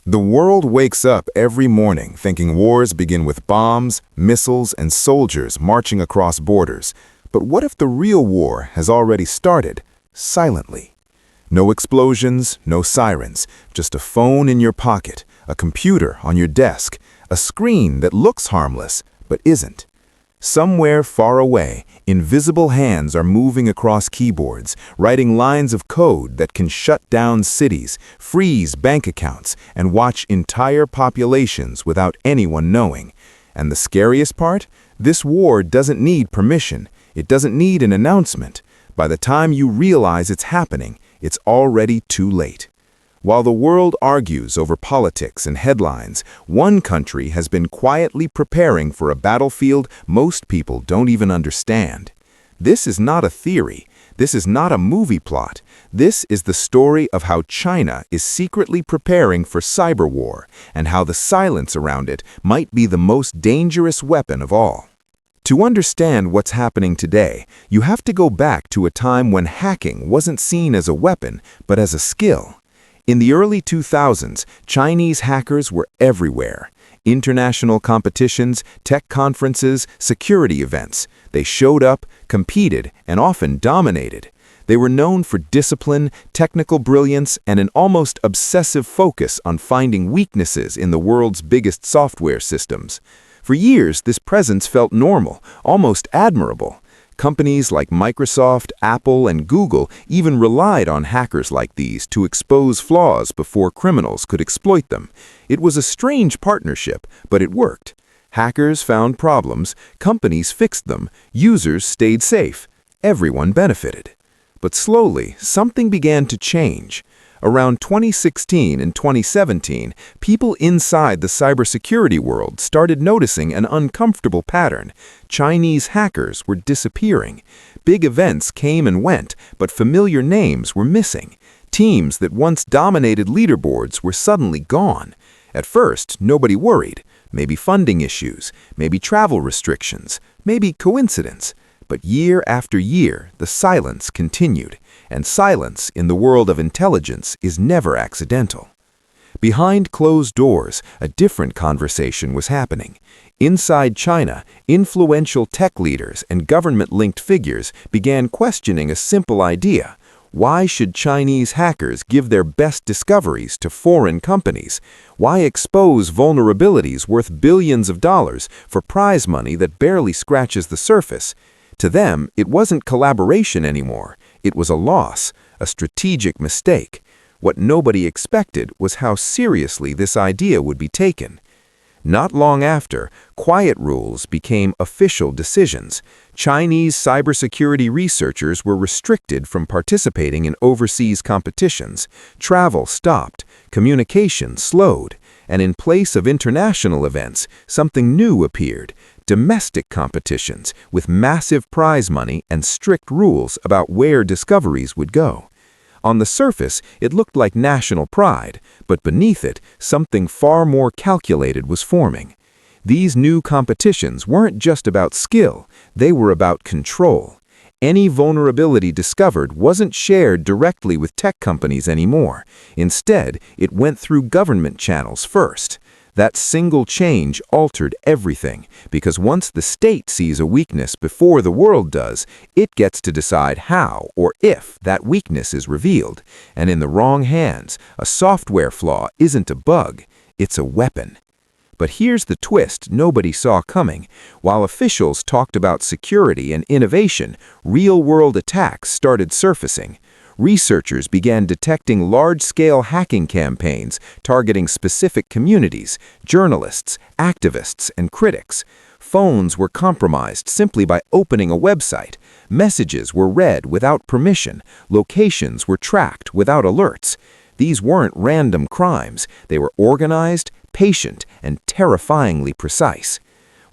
The world wakes up every morning thinking wars begin with bombs, missiles, and soldiers marching across borders. But what if the real war has already started, silently? No explosions, no sirens, just a phone in your pocket, a computer on your desk, a screen that looks harmless but isn't. Somewhere far away, invisible hands are moving across keyboards, writing lines of code that can shut down cities, freeze bank accounts, and watch entire populations without anyone knowing. And the scariest part? This war doesn't need permission. It doesn't need an announcement. By the time you realize it's happening, it's already too late. While the world argues over politics and headlines, one country has been quietly preparing for a battlefield most people don't even understand. This is not a theory. This is not a movie plot. This is the story of how China is secretly preparing for cyber war and how the silence around it might be the most dangerous weapon of all. To understand what's happening today, you have to go back to a time when hacking wasn't seen as a weapon, but as a skill. In the early 2000s, Chinese hackers were everywhere. International competitions, tech conferences, security events. They showed up, competed, and often dominated. They were known for discipline, technical brilliance, and an almost obsessive focus on finding weaknesses in the world's biggest software systems. For years, this presence felt normal, almost admirable. Companies like Microsoft, Apple, and Google even relied on hackers like these to expose flaws before criminals could exploit them. It was a strange partnership, but it worked. Hackers found problems, companies fixed them, users stayed safe. Everyone benefited. But slowly, something began to change. Around 2016 and 2017, people inside the cybersecurity world started noticing an uncomfortable pattern. Chinese hackers were disappearing. Big events came and went, but familiar names were missing. Teams that once dominated leaderboards were suddenly gone. At first, nobody worried. Maybe funding issues, maybe travel restrictions, maybe coincidence. But year after year, the silence continued. And silence in the world of intelligence is never accidental. Behind closed doors, a different conversation was happening. Inside China, influential tech leaders and government-linked figures began questioning a simple idea. Why should Chinese hackers give their best discoveries to foreign companies? Why expose vulnerabilities worth billions of dollars for prize money that barely scratches the surface? To them, it wasn't collaboration anymore. It was a loss, a strategic mistake. What nobody expected was how seriously this idea would be taken. Not long after, quiet rules became official decisions. Chinese cybersecurity researchers were restricted from participating in overseas competitions. Travel stopped, communication slowed, and in place of international events, something new appeared. Domestic competitions with massive prize money and strict rules about where discoveries would go. On the surface, it looked like national pride, but beneath it, something far more calculated was forming. These new competitions weren't just about skill, they were about control. Any vulnerability discovered wasn't shared directly with tech companies anymore. Instead, it went through government channels first. That single change altered everything, because once the state sees a weakness before the world does, it gets to decide how or if that weakness is revealed. And in the wrong hands, a software flaw isn't a bug, it's a weapon. But here's the twist nobody saw coming. While officials talked about security and innovation, real-world attacks started surfacing. Researchers began detecting large-scale hacking campaigns targeting specific communities, journalists, activists, and critics. Phones were compromised simply by opening a website. Messages were read without permission. Locations were tracked without alerts. These weren't random crimes. They were organized, patient, and terrifyingly precise.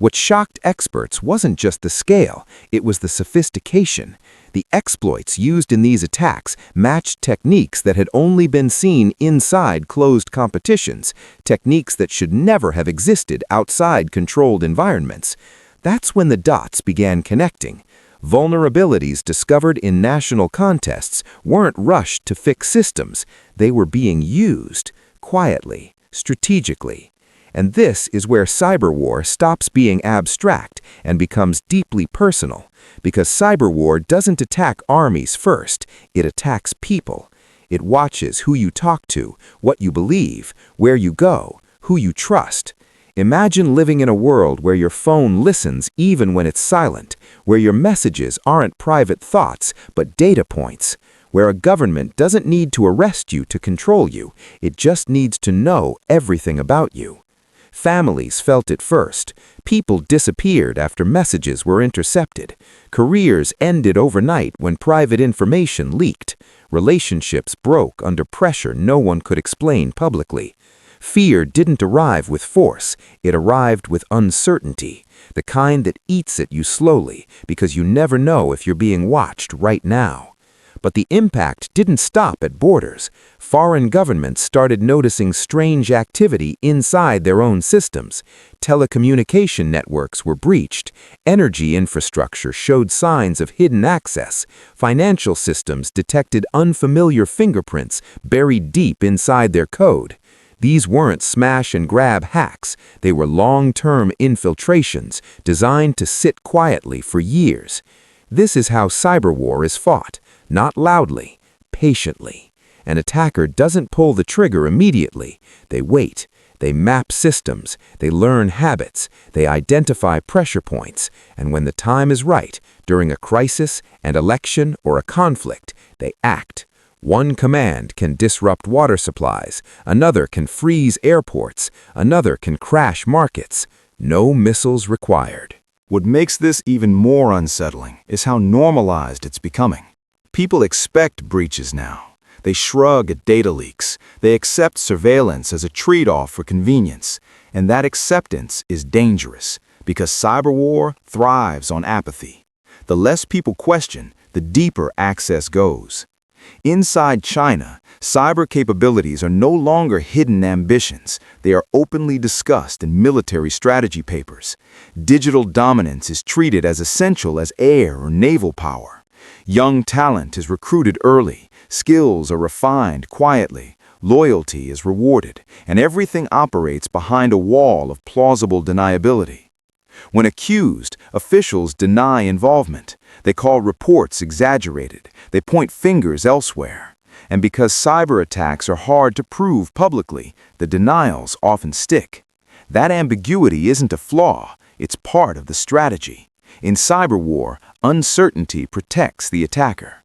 What shocked experts wasn't just the scale, it was the sophistication. The exploits used in these attacks matched techniques that had only been seen inside closed competitions, techniques that should never have existed outside controlled environments. That's when the dots began connecting. Vulnerabilities discovered in national contests weren't rushed to fix systems. They were being used, quietly, strategically. And this is where cyber war stops being abstract and becomes deeply personal, because cyber war doesn't attack armies first, it attacks people. It watches who you talk to, what you believe, where you go, who you trust. Imagine living in a world where your phone listens even when it's silent, where your messages aren't private thoughts but data points, where a government doesn't need to arrest you to control you, it just needs to know everything about you. Families felt it first. People disappeared after messages were intercepted. Careers ended overnight when private information leaked. Relationships broke under pressure no one could explain publicly. Fear didn't arrive with force, it arrived with uncertainty, the kind that eats at you slowly because you never know if you're being watched right now. But the impact didn't stop at borders. Foreign governments started noticing strange activity inside their own systems. Telecommunication networks were breached. Energy infrastructure showed signs of hidden access. Financial systems detected unfamiliar fingerprints buried deep inside their code. These weren't smash-and-grab hacks. They were long-term infiltrations designed to sit quietly for years. This is how cyber war is fought. Not loudly, patiently. An attacker doesn't pull the trigger immediately. They wait. They map systems. They learn habits. They identify pressure points. And when the time is right, during a crisis, an election, or a conflict, they act. One command can disrupt water supplies. Another can freeze airports. Another can crash markets. No missiles required. What makes this even more unsettling is how normalized it's becoming. People expect breaches now. They shrug at data leaks. They accept surveillance as a trade-off for convenience. And that acceptance is dangerous because cyber war thrives on apathy. The less people question, the deeper access goes. Inside China, cyber capabilities are no longer hidden ambitions. They are openly discussed in military strategy papers. Digital dominance is treated as essential as air or naval power. Young talent is recruited early, skills are refined quietly, loyalty is rewarded, and everything operates behind a wall of plausible deniability. When accused, officials deny involvement. They call reports exaggerated. They point fingers elsewhere. And because cyber attacks are hard to prove publicly, the denials often stick. That ambiguity isn't a flaw, it's part of the strategy. In cyber war, uncertainty protects the attacker.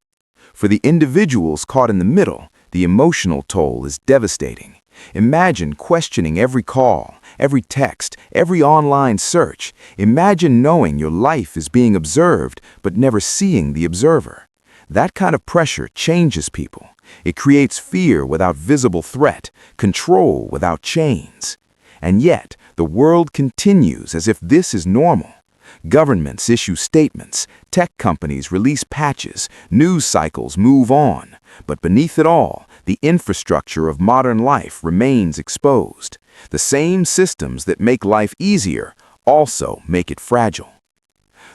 For the individuals caught in the middle, the emotional toll is devastating. Imagine questioning every call, every text, every online search. Imagine knowing your life is being observed, but never seeing the observer. That kind of pressure changes people. It creates fear without visible threat, control without chains. And yet, the world continues as if this is normal. Governments issue statements, tech companies release patches, news cycles move on. But beneath it all, the infrastructure of modern life remains exposed. The same systems that make life easier also make it fragile.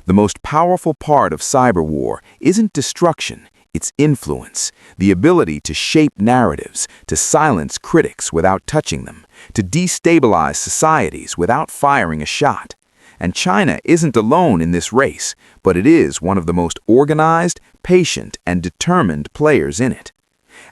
The most powerful part of cyber war isn't destruction, it's influence, the ability to shape narratives, to silence critics without touching them, to destabilize societies without firing a shot. And China isn't alone in this race, but it is one of the most organized, patient, and determined players in it.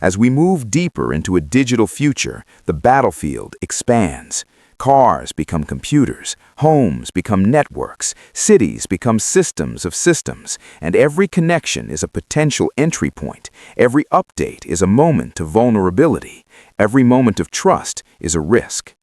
As we move deeper into a digital future, the battlefield expands. Cars become computers, homes become networks, cities become systems of systems, and every connection is a potential entry point. Every update is a moment of vulnerability. Every moment of trust is a risk.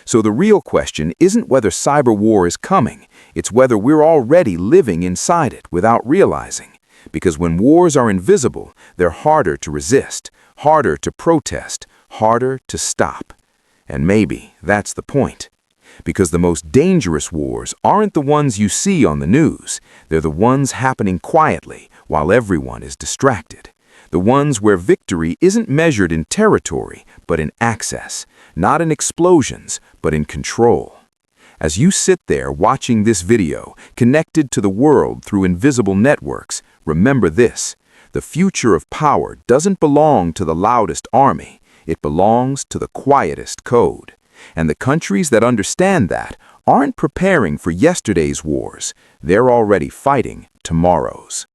So the real question isn't whether cyber war is coming, it's whether we're already living inside it without realizing. Because when wars are invisible, they're harder to resist, harder to protest, harder to stop. And maybe that's the point. Because the most dangerous wars aren't the ones you see on the news. They're the ones happening quietly while everyone is distracted. The ones where victory isn't measured in territory, but in access. Not in explosions, but in control. As you sit there watching this video, connected to the world through invisible networks, remember this: the future of power doesn't belong to the loudest army. It belongs to the quietest code. And the countries that understand that aren't preparing for yesterday's wars. They're already fighting tomorrow's.